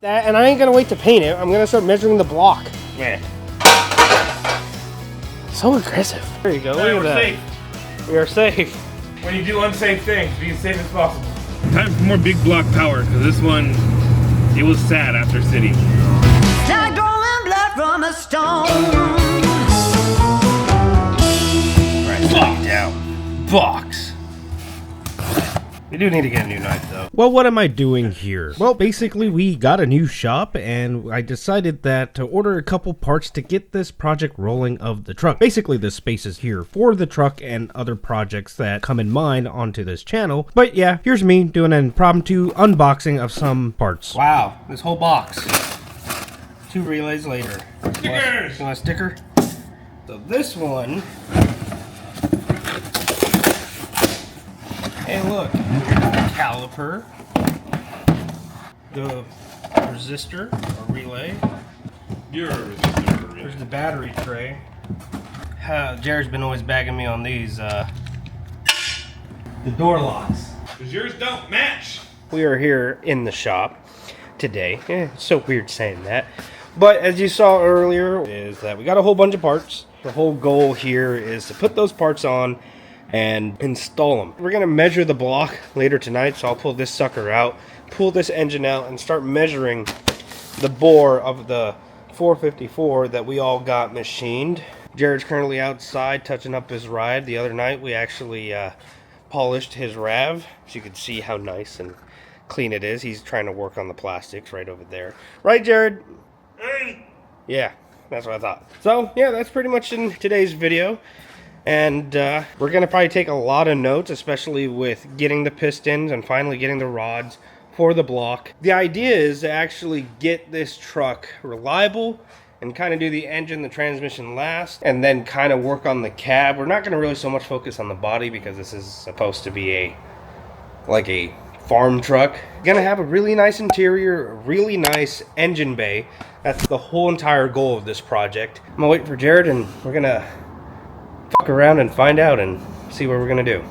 That, and I ain't gonna wait to paint it. I'm gonna start measuring the block. Yeah. So aggressive. There you go. Look at that. Safe. We are safe. When you do unsafe things, be as safe as possible. Time for more big block power, because this one, it was sad after city. Like drawing blood from a stone. Right, lock down. Box. We do need to get a new knife, though. Well, what am I doing here? Well, basically, we got a new shop, and I decided that to order a couple parts to get this project rolling of the truck. Basically, the space is here for the truck and other projects that come in mind onto this channel. But yeah, here's me doing an impromptu unboxing of some parts. Wow, this whole box. 2 relays later. Stickers! You want a sticker? So this one... Hey, look, caliper, the resistor, or relay. You're a resistor. There's the battery tray. Jared's been always bagging me on these, the door locks. Because yours don't match. We are here in the shop today. It's so weird saying that. But as you saw earlier, is that we got a whole bunch of parts. The whole goal here is to put those parts on and install them. We're gonna measure the block later tonight, so I'll pull this sucker out, pull this engine out, and start measuring the bore of the 454 that we all got machined. Jared's currently outside touching up his ride. The other night we actually polished his RAV, so you can see how nice and clean it is. He's trying to work on the plastics right over there. Right, Jared? Yeah, that's what I thought. So yeah, that's pretty much in today's video. And we're going to probably take a lot of notes, especially with getting the pistons and finally getting the rods for the block. The idea is to actually get this truck reliable and kind of do the engine, the transmission last, and then kind of work on the cab. We're not going to really so much focus on the body because this is supposed to be like a farm truck. Gonna have a really nice interior, a really nice engine bay. That's the whole entire goal of this project. I'm gonna wait for Jared and we're gonna fuck around and find out and see what we're gonna do.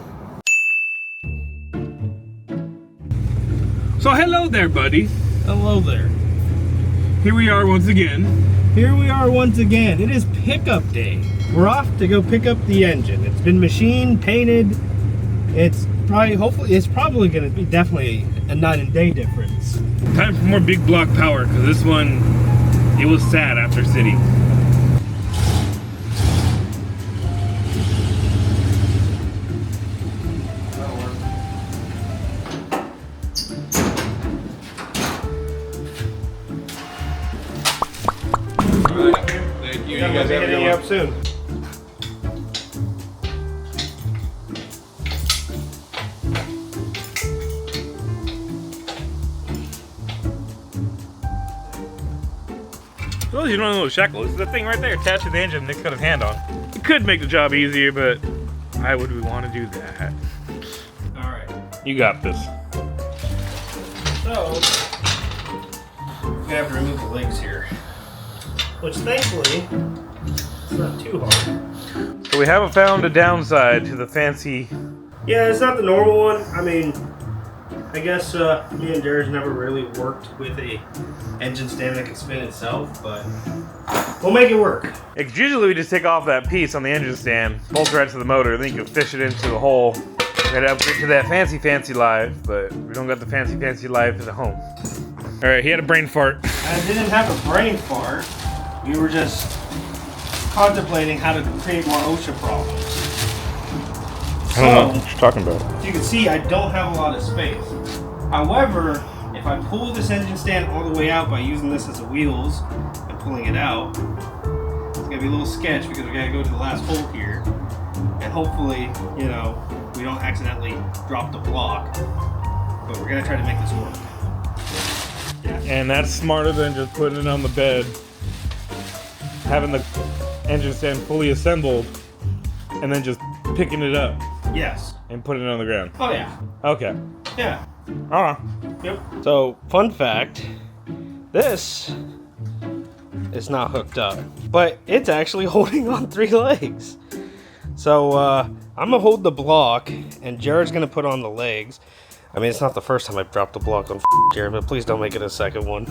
So hello there, buddy. Hello there. Here we are once again. Here we are once again. It is pickup day. We're off to go pick up the engine. It's been machined, painted. It's probably gonna be definitely a night and day difference. Time for more big block power, because this one, it was sad after city. Thank you. You guys have a good one. Up soon. So you don't know the shackle. It's the thing right there attached to the engine Nick's got his hand on. It could make the job easier, but why would we want to do that? Alright. You got this. So we have to remove the legs here. Which thankfully it's not too hard. So we haven't found a downside to the fancy. Yeah, it's not the normal one. I mean, I guess me and Jared's never really worked with a engine stand that can spin itself, but we'll make it work. Because usually we just take off that piece on the engine stand, bolt it right to the motor, then you can fish it into the hole, right up to that fancy life, but we don't got the fancy life at home. All right, he had a brain fart. I didn't have a brain fart. We were just contemplating how to create more OSHA problems. I don't know what you're talking about. As you can see, I don't have a lot of space. However, if I pull this engine stand all the way out by using this as the wheels and pulling it out, it's gonna be a little sketch because we gotta go to the last hole here. And hopefully, you know, we don't accidentally drop the block. But we're gonna try to make this work. Yeah. And that's smarter than just putting it on the bed, having the engine stand fully assembled, and then just picking it up Yes. and putting it on the ground. Oh yeah. Okay. Yeah. Alright. Yep. So, fun fact, this is not hooked up, but it's actually holding on 3 legs. So, I'm gonna hold the block, and Jared's gonna put on the legs. I mean, it's not the first time I've dropped a block on here, but please don't make it a second one.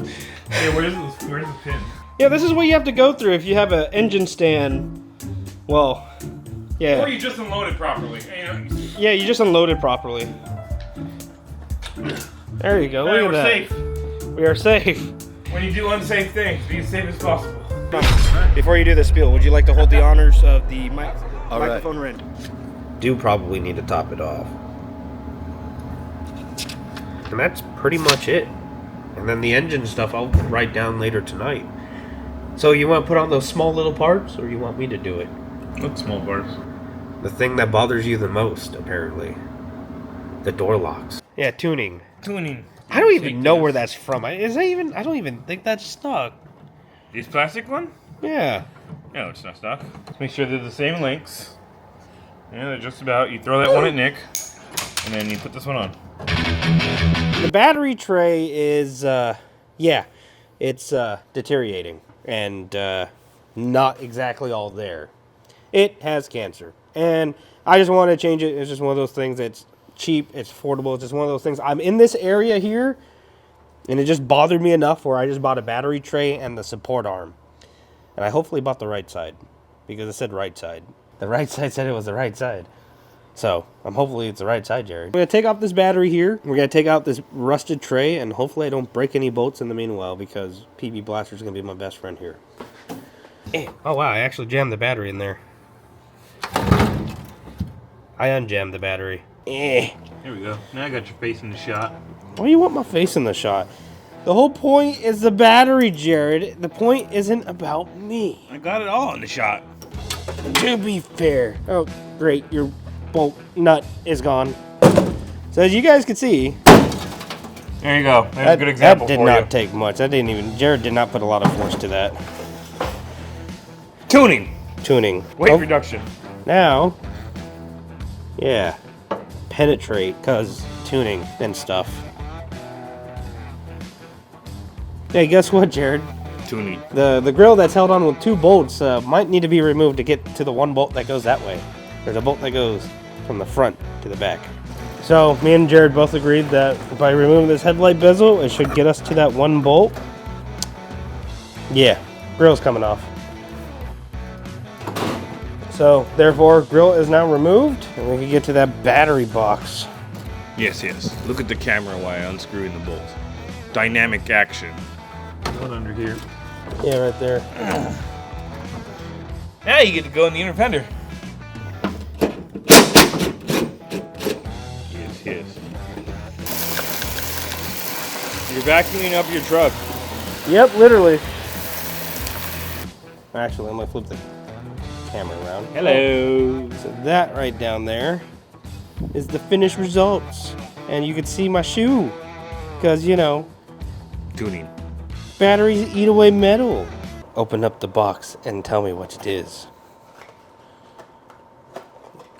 Hey, where's the pin? Yeah, this is what you have to go through if you have an engine stand. Well, yeah. Or you just unload it properly. Yeah, you just unload it properly. There you go. Look at We're that. safe. We are safe. When you do unsafe things, be as safe as possible. Before you do the spiel, would you like to hold the honors of the microphone right. ring? Do probably need to top it off. And that's pretty much it. And then the engine stuff I'll write down later tonight. So you want to put on those small little parts, or you want me to do it? What small parts? The thing that bothers you the most, apparently. The door locks. Yeah, tuning. Tuning. I don't even know where that's from. I don't even think that's stock. These plastic one? Yeah. No, it's not stock. Let's make sure they're the same lengths. Yeah, they're just about. You throw that one at Nick, and then you put this one on. The battery tray is, it's deteriorating and not exactly all there. It has cancer, and I just want to change it. It's just one of those things that's cheap, it's affordable. It's just one of those things. I'm in this area here, and it just bothered me enough where I just bought a battery tray and the support arm. And I hopefully bought the right side, because it said right side. The right side said it was the right side. So, hopefully it's the right side, Jared. We're going to take off this battery here. We're going to take out this rusted tray, and hopefully I don't break any bolts in the meanwhile, because PB Blaster is going to be my best friend here. Oh wow, I actually jammed the battery in there. I unjammed the battery. Here we go. Now I got your face in the shot. Why do you want my face in the shot? The whole point is the battery, Jared. The point isn't about me. I got it all in the shot. To be fair. Oh, great. Your bolt nut is gone. So as you guys can see, There you go. There's a good example that did for not you. take much. Jared did not put a lot of force to that. Tuning. Tuning. Weight Oh, reduction. now, yeah, penetrate, cause tuning and stuff. Hey, guess what, Jared? Tuning. The grill that's held on with 2 bolts might need to be removed to get to the one bolt that goes that way. There's a bolt that goes from the front to the back. So me and Jared both agreed that by removing this headlight bezel, it should get us to that one bolt. Yeah, grill's coming off. So therefore, grill is now removed, and we can get to that battery box. Yes, yes. Look at the camera while I unscrewing the bolts. Dynamic action. One under here. Yeah, right there. Now you get to go in the inner fender. Yes, yes. You're vacuuming up your truck. Yep, literally. Actually, I'm gonna flip the camera around. Hello. So that right down there is the finished results. And you can see my shoe. Because, you know, Tuning. batteries eat away metal. Open up the box and tell me what it is.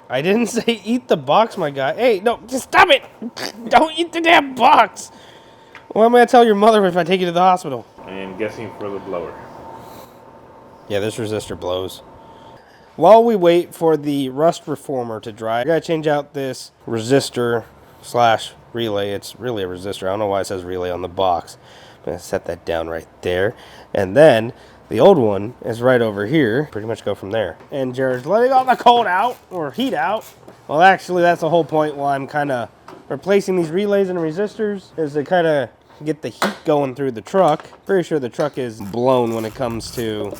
I didn't say eat the box, my guy. Hey, no, just stop it. Don't eat the damn box. What am I going to tell your mother if I take you to the hospital? And guessing for the blower. Yeah, this resistor blows. While we wait for the rust reformer to dry, I gotta change out this resistor slash relay. It's really a resistor. I don't know why it says relay on the box. I'm gonna set that down right there. And then the old one is right over here. Pretty much go from there. And Jared's letting all the cold out, or heat out. Well, actually, that's the whole point why I'm kind of replacing these relays and resistors, is to kind of get the heat going through the truck. Pretty sure the truck is blown when it comes to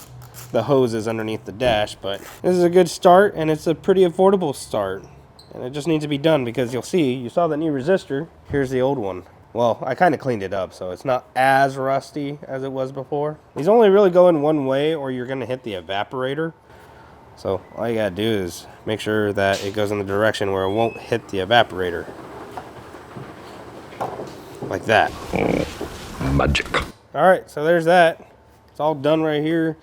the hoses underneath the dash, but this is a good start, and it's a pretty affordable start. And it just needs to be done, because you saw the new resistor. Here's the old one. Well, I kind of cleaned it up, so it's not as rusty as it was before. These only really go in one way, or you're going to hit the evaporator. So all you got to do is make sure that it goes in the direction where it won't hit the evaporator. Like that. Magic. All right, so there's that. It's all done right here.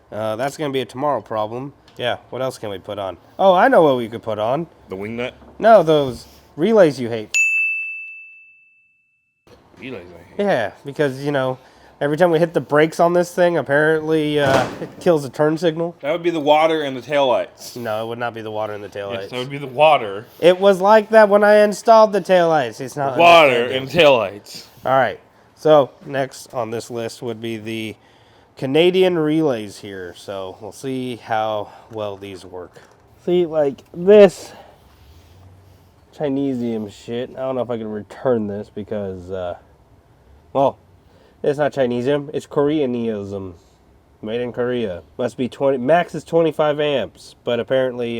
That's going to be a tomorrow problem. Yeah, what else can we put on? Oh, I know what we could put on. The wing nut? No, those relays you hate. Relays, I hate. Yeah, because, you know, Every time we hit the brakes on this thing, apparently it kills the turn signal. That would be the water and the taillights. No, it would not be the water in the taillights. Yes, that would be the water. It was like that when I installed the taillights. It's not Water understanding. and taillights. All right. So next on this list would be the Canadian relays here. So we'll see how well these work. See, like this Chinesium shit. I don't know if I can return this because, well, it's not Chinesium. It's Koreanism. Made in Korea. Must be 20. Max is 25 amps, but apparently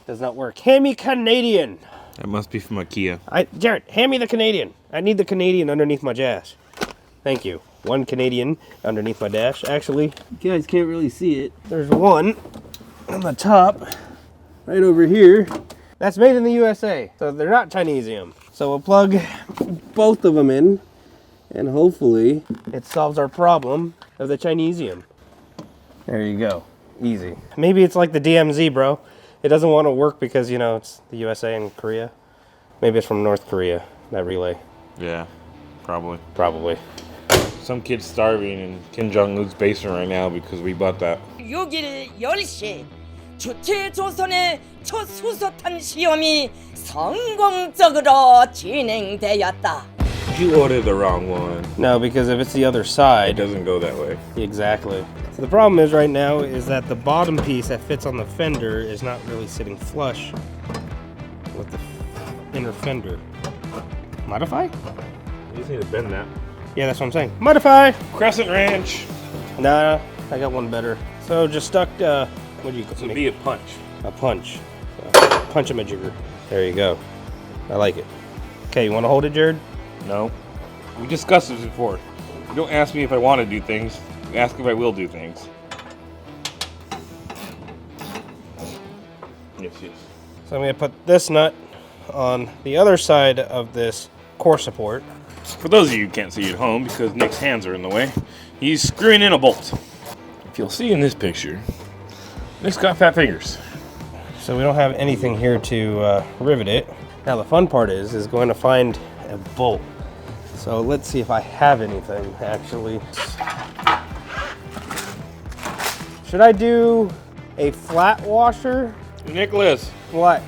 does not work. Hand me Canadian. That must be from IKEA. Jared, hand me the Canadian. I need the Canadian underneath my dash. Thank you. One Canadian underneath my dash. Actually, you guys can't really see it. There's one on the top, right over here. That's made in the USA, so they're not Chinesium. So we'll plug both of them in, and hopefully it solves our problem of the Chinesium. There you go. Easy. Maybe it's like the DMZ, bro. It doesn't want to work because, you know, it's the USA and Korea. Maybe it's from North Korea, that relay. Yeah, probably. Probably. Some kid's starving in Kim Jong-un's basement right now because we bought that. 6일 10시 주체조선의 첫 수소탄 시험이 성공적으로 진행되었다. You ordered the wrong one. No, because if it's the other It side. doesn't go that way. Exactly. So the problem is right now is that the bottom piece that fits on the fender is not really sitting flush with the inner fender. Modify? You just need to bend that. Yeah, that's what I'm saying. Modify! Crescent wrench. Nah, I got one better. So just stuck, what do you This call would it? be a punch. A punch. Punch-a-majigger. There you go. I like it. Okay, you want to hold it, Jared? No. We discussed this before. You don't ask me if I want to do things. You ask if I will do things. Yes, yes. So I'm going to put this nut on the other side of this core support. For those of you who can't see at home, because Nick's hands are in the way, he's screwing in a bolt. If you'll see in this picture, Nick's got fat fingers. So we don't have anything here to rivet it. Now the fun part is going to find a bolt. So let's see if I have anything actually. Should I do a flat washer? Nicholas, What?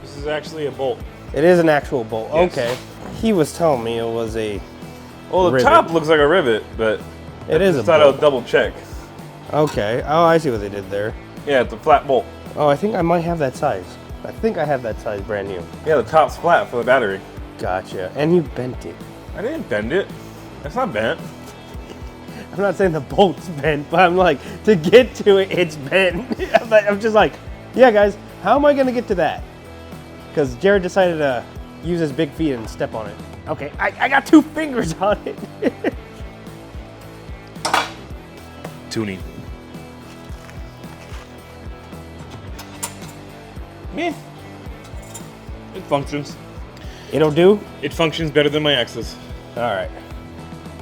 this is actually a bolt. It is an actual bolt. Yes. Okay. He was telling me it was a. Well, the Rivet. top looks like a rivet, but It is I a thought I would bolt. double check. Okay. Oh, I see what they did there. Yeah, it's a flat bolt. Oh, I think I might have that size. I think I have that size brand new. Yeah, the top's flat for the battery. Gotcha. And you bent it. I didn't bend it. It's not bent. I'm not saying the bolt's bent, but I'm like, to get to it, it's bent. I'm just like, yeah, guys, how am I going to get to that? Because Jared decided to use his big feet and step on it. Okay, I got 2 fingers on it. Tuning. Meh. It functions. It'll do? It functions better than my X's. All right.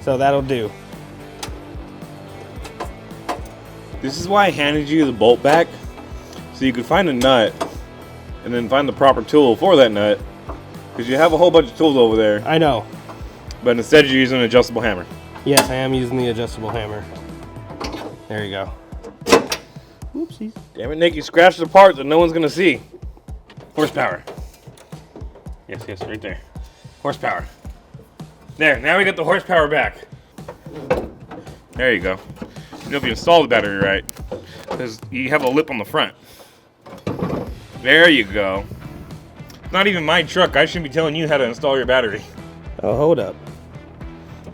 So that'll do. This is why I handed you the bolt back, so you could find a nut, and then find the proper tool for that nut, because you have a whole bunch of tools over there, I know. but instead you're using an adjustable hammer. Yes, I am using the adjustable hammer. There you go. Oopsies. Damn it, Nick, you scratched the part that no one's gonna see. Horsepower. Yes, yes, right there. Horsepower. There, now we got the horsepower back. There you go. You know if you install the battery right, because you have a lip on the front. There you go. It's not even my truck. I shouldn't be telling you how to install your battery. Oh, hold up.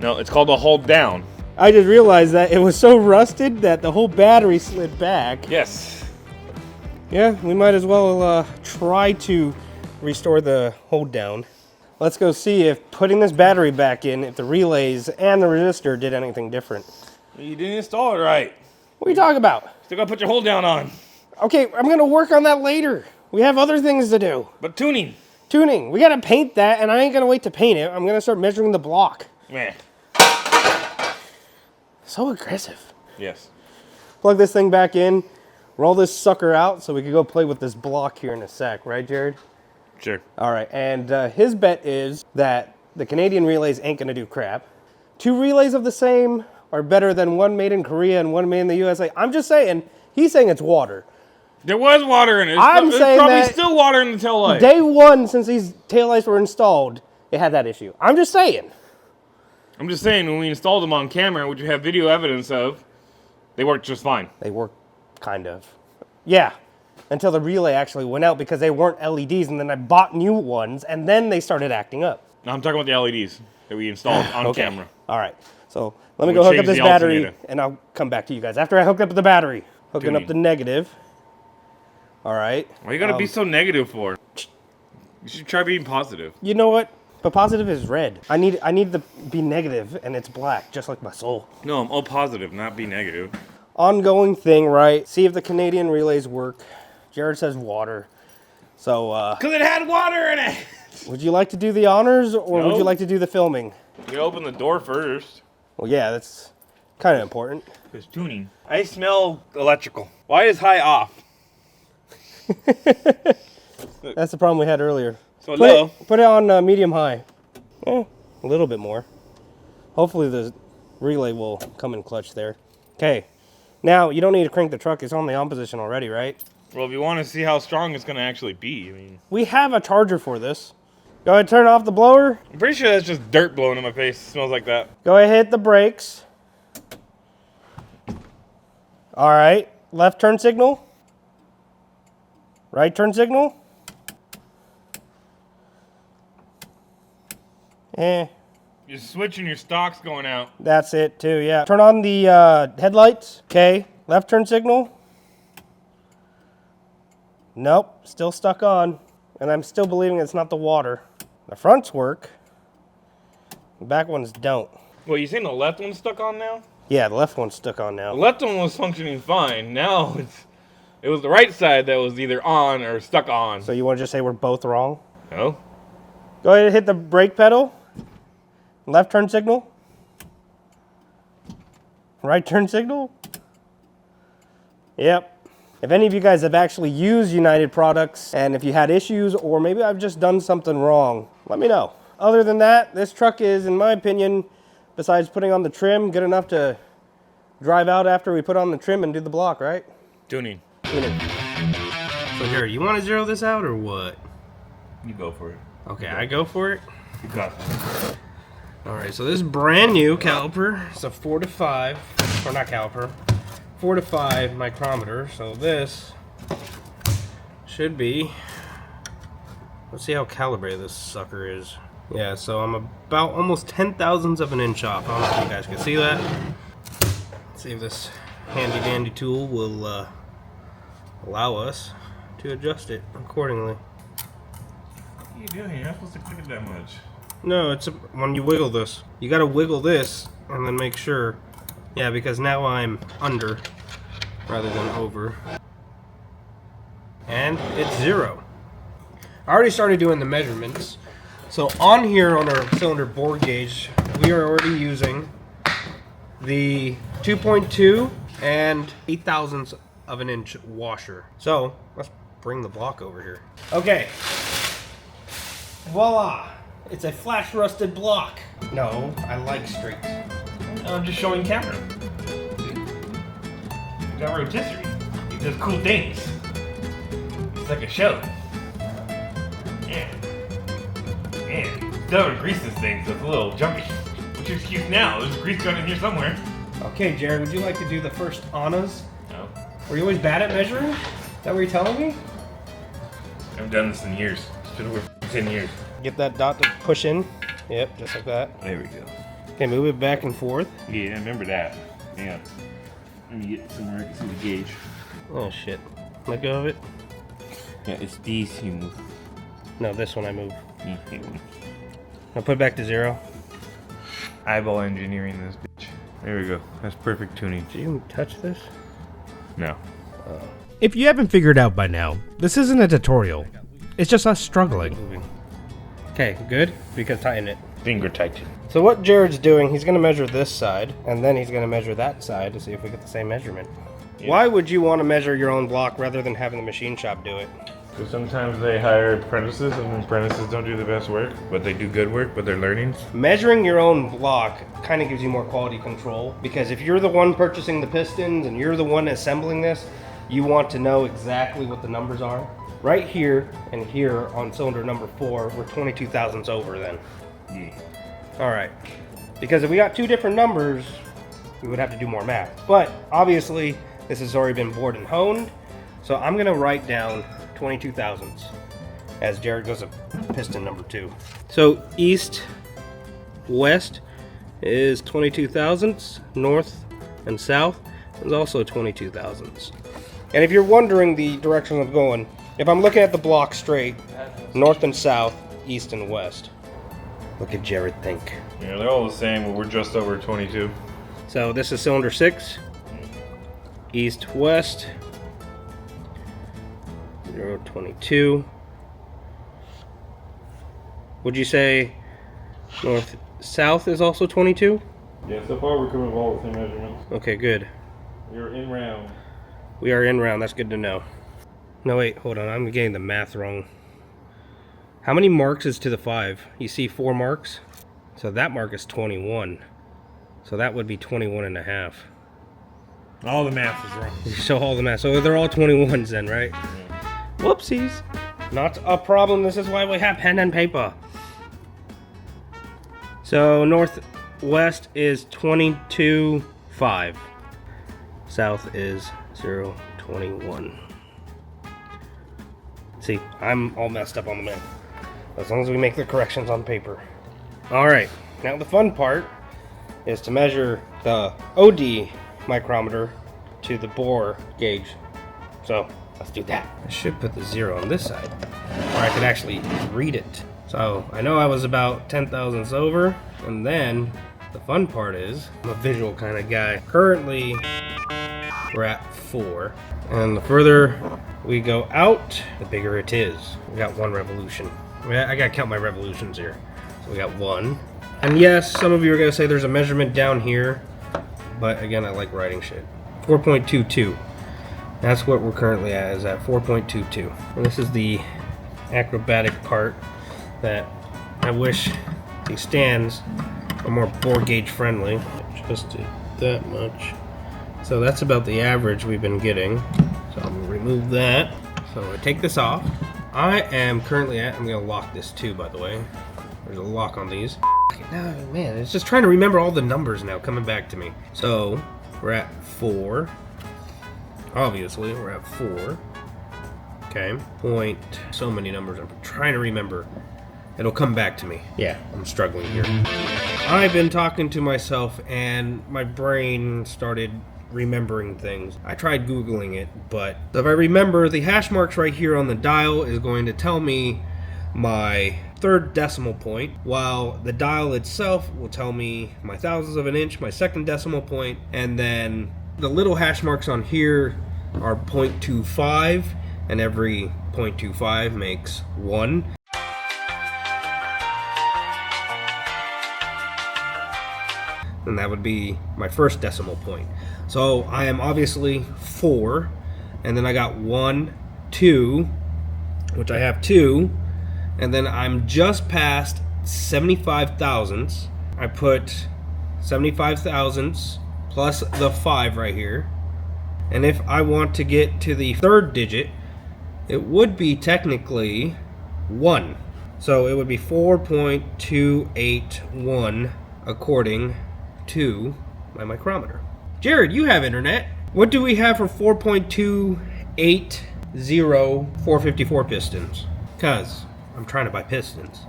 No, it's called a hold down. I just realized that it was so rusted that the whole battery slid back. Yes. Yeah, we might as well try to restore the hold down. Let's go see if putting this battery back in, if the relays and the resistor did anything different. You didn't install it right. What are you talking about? Still gotta put your hold down on. Okay, I'm gonna work on that later. We have other things to do. But tuning. Tuning, we gotta paint that, and I ain't gonna wait to paint it. I'm gonna start measuring the block. Man. So aggressive. Yes. Plug this thing back in, roll this sucker out so we can go play with this block here in a sec, right, Jared? Sure. All right, and his bet is that the Canadian relays ain't gonna do crap. 2 relays of the same are better than one made in Korea and one made in the USA. I'm just saying, he's saying it's water. There was water in it. I'm There's saying probably that still water in the tail light. Day 1, since these taillights were installed, it had that issue. I'm just saying. I'm just saying, when we installed them on camera, which you have video evidence of, they worked just fine. They work, kind of. Yeah, until the relay actually went out because they weren't LEDs, and then I bought new ones, and then they started acting up. No, I'm talking about the LEDs that we installed on camera. All right, so let me We go hook up changed this the battery, alternator. and I'll come back to you guys. After I hook up the battery, hooking up Tuning. the negative. All right. Why you gotta be so negative for? You should try being positive. You know what? But positive is red. I need to be negative, and it's black, just like my soul. No, I'm all positive, not be negative. Ongoing thing, right? See if the Canadian relays work. Jared says water. So, Cause it had water in it! would you like to do the honors, or would No. you like to do the filming? You open the door first. Well, yeah, that's kind of important. It's tuning. I smell electrical. Why is high off? That's the problem we had earlier. So low. Put it on medium high. A little bit more. Hopefully the relay will come in clutch there. Okay. Now, you don't need to crank the truck. It's on the on position already, right? Well, if you want to see how strong it's gonna actually be, I mean, We have a charger for this. Go ahead, turn off the blower. I'm pretty sure that's just dirt blowing in my face. It smells like that. Go ahead, hit the brakes. All right. Left turn signal. Right turn signal. You're switching your stocks going out. That's it too, yeah. Turn on the headlights. Okay. Left turn signal. Nope, still stuck on. And I'm still believing it's not the water. The fronts work. The back ones don't. Well, you saying the left one's stuck on now? Yeah, the left one's stuck on The now. left one was functioning fine. Now it was the right side that was either on or stuck on. So you want to just say we're both wrong? No? Go ahead and hit the brake pedal. Left turn signal. Right turn signal. Yep. If any of you guys have actually used United products, and if you had issues, or maybe I've just done something wrong, let me know. Other than that, this truck is, in my opinion, besides putting on the trim, good enough to drive out after we put on the trim and do the block, right? Tuning. So Jared, you want to zero this out or what? You go for it. Okay, I go for it. You got this. All right, so this is brand new caliper. It's a 4 to 5, or not caliper, 4 to 5 micrometer. So this should be, let's see how calibrated this sucker is. Yeah, so I'm about almost 10,000ths of an inch off. I don't know if you guys can see that. Let's see if this handy dandy tool will allow us to adjust it accordingly. What are you doing? You're not supposed to click it that much. No, it's when you wiggle this. You gotta wiggle this and then make sure. Yeah, because now I'm under rather than over. And it's 0. I already started doing the measurements. So on here on our cylinder bore gauge, we are already using the 2.2 and 8,000ths of an inch washer. So let's bring the block over here. Okay. Voila. It's a flash rusted block. No, I like straight. I'm just showing camera. You got rotisserie. He does cool things. It's like a show. Yeah. Man, still haven't greased this thing, so it's a little jumpy. What's your excuse now? There's grease gun in here somewhere. Okay, Jared, would you like to do the first Annas? No. Were you always bad at measuring? Is that what you're telling me? I haven't done this in years. It's been over 10 years. Get that dot to push in. Yep, just like that. There we go. Okay, move it back and forth. Yeah, I remember that. Yeah. Let me get somewhere I can see the gauge. Oh shit. Let go of it. Yeah, it's these you move. No, this one I move. Now put it back to 0. Eyeball engineering this bitch. There we go. That's perfect tuning. Did you touch this? No. If you haven't figured out by now, this isn't a tutorial. It's just us struggling. Okay, good. We can tighten it. Finger tighten. So what Jared's doing, he's going to measure this side, and then he's going to measure that side to see if we get the same measurement. Yeah. Why would you want to measure your own block rather than having the machine shop do it? So sometimes they hire apprentices, and apprentices don't do the best work, but they do good work, but they're learning. Measuring your own block kind of gives you more quality control, because if you're the one purchasing the pistons and you're the one assembling this, you want to know exactly what the numbers are. Right here and here on cylinder number 4, we're 22 thousandths over then. All right, because if we got two different numbers, we would have to do more math. But obviously, this has already been bored and honed, so I'm gonna write down 22 thousandths as Jared goes to piston number 2. So east, west is 22 thousandths, north and south is also 22 thousandths. And if you're wondering the direction I'm going, if I'm looking at the block straight, north and south, east and west. Look at Jared think. Yeah, they're all the same, but we're just over 22. So this is cylinder 6, east, west, 0.22. Would you say north, south is also 22? Yeah, so far we're coming with all the same measurements. Okay, good. You're in round. We are in round, that's good to know. No, wait, hold on, I'm getting the math wrong. How many marks is to the 5? You see 4 marks? So that mark is 21. So that would be 21 and a half. All the math is wrong. So all the math, so they're all 21s then, right? Whoopsies. Not a problem, this is why we have pen and paper. So northwest is 22.5. South is 0.21. See, I'm all messed up on the math. As long as we make the corrections on paper. Alright, now the fun part is to measure the OD micrometer to the bore gauge. So let's do that. I should put the 0 on this side, or I could actually read it. So I know I was about 10 thousandths over, and then the fun part is I'm a visual kind of guy. Currently, we're at 4, and the further we go out, the bigger it is. We got 1 revolution. I gotta count my revolutions here. So we got 1. And yes, some of you are gonna say there's a measurement down here, but again, I like writing shit. 4.22. That's what we're currently at, is at 4.22. And this is the acrobatic part that I wish these stands are more bore gauge friendly. Adjusted that much. So that's about the average we've been getting. So I'm gonna remove that. So I take this off. I am currently at, I'm gonna lock this too, by the way. There's a lock on these. No, man, it's just trying to remember all the numbers now coming back to me. So we're at 4. Obviously, we're at 4. Okay, point, so many numbers. I'm trying to remember. It'll come back to me. Yeah, I'm struggling here. I've been talking to myself and my brain started remembering things. I tried Googling it, but if I remember, the hash marks right here on the dial is going to tell me my 3rd decimal point, while the dial itself will tell me my thousandths of an inch, my 2nd decimal point, and then the little hash marks on here are 0.25, and every 0.25 makes 1. And that would be my 1st decimal point. So I am obviously 4, and then I got 1, 2, which I have 2, and then I'm just past 75 thousandths. I put 75 thousandths plus the 5 right here. And if I want to get to the 3rd digit, it would be technically 1. So it would be 4.281 according to my micrometer. Jared, you have internet. What do we have for 4.280 454 pistons? Cause I'm trying to buy pistons.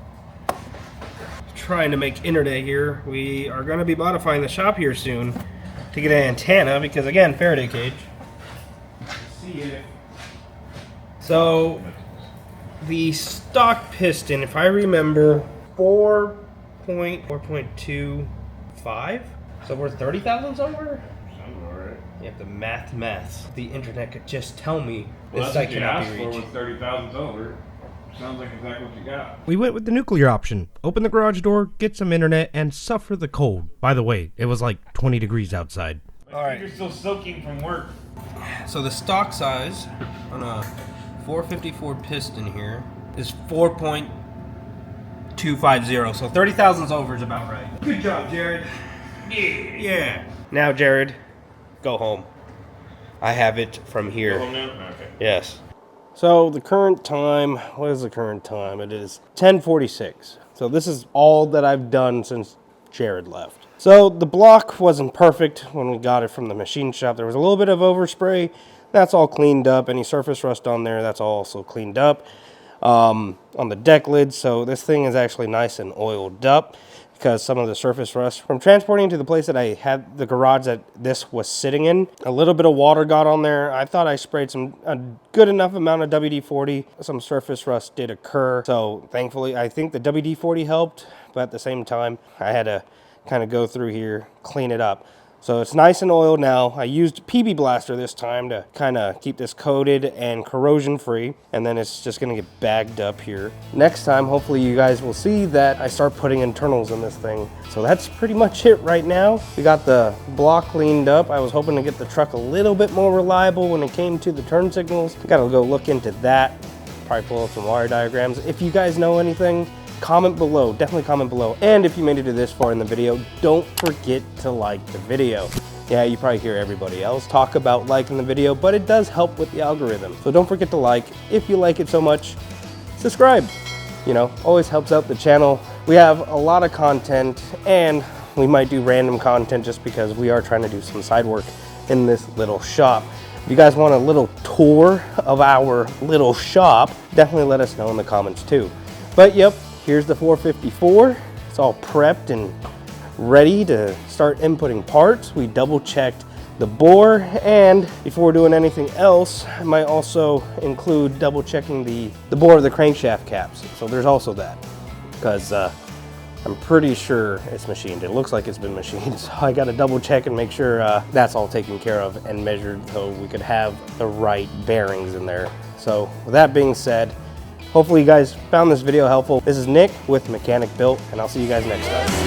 Trying to make internet here. We are going to be modifying the shop here soon to get an antenna because again, Faraday cage. See it. So the stock piston, if I remember, 4.25. So we're 30,000 somewhere. Sounds alright. You have to maths. The internet could just tell me Well, this that's site what you cannot asked be for reached. was 30,000 over. Sounds like exactly what you got. We went with the nuclear option. Open the garage door, get some internet, and suffer the cold. By the way, it was like 20 degrees outside. All right. You're still soaking from work. So the stock size on a 454 piston here is 4.250, so 30 thousandths over is about right. Good job, Jared. Yeah. Now, Jared, go home. I have it from here. Go home now? Okay. Yes. So the current time, what is the current time? It is 10:46. So this is all that I've done since Jared left. So the block wasn't perfect when we got it from the machine shop. There was a little bit of overspray. That's all cleaned up. Any surface rust on there, that's all also cleaned up. On the deck lid, so this thing is actually nice and oiled up because some of the surface rust from transporting to the place that I had the garage that this was sitting in, a little bit of water got on there. I thought I sprayed a good enough amount of WD-40. Some surface rust did occur, so thankfully I think the WD-40 helped, but at the same time I had to kind of go through here, clean it up. So it's nice and oiled now. I used PB Blaster this time to kind of keep this coated and corrosion free, and then it's just going to get bagged up here. Next time, hopefully you guys will see that I start putting internals in this thing. So that's pretty much it right now. We got the block cleaned up. I was hoping to get the truck a little bit more reliable when it came to the turn signals. Got to go look into that. Probably pull up some wire diagrams. If you guys know anything, comment below, definitely comment below. And if you made it to this far in the video, don't forget to like the video. Yeah, you probably hear everybody else talk about liking the video, but it does help with the algorithm. So don't forget to like. If you like it so much, subscribe. You know, always helps out the channel. We have a lot of content, and we might do random content just because we are trying to do some side work in this little shop. If you guys want a little tour of our little shop, definitely let us know in the comments too. But yep, here's the 454. It's all prepped and ready to start inputting parts. We double checked the bore, and before doing anything else, I might also include double checking the bore of the crankshaft caps. So there's also that, because I'm pretty sure it's machined. It looks like it's been machined, so I gotta double check and make sure that's all taken care of and measured so we could have the right bearings in there. So with that being said, hopefully you guys found this video helpful. This is Nick with Mechanicbuilt, and I'll see you guys next time.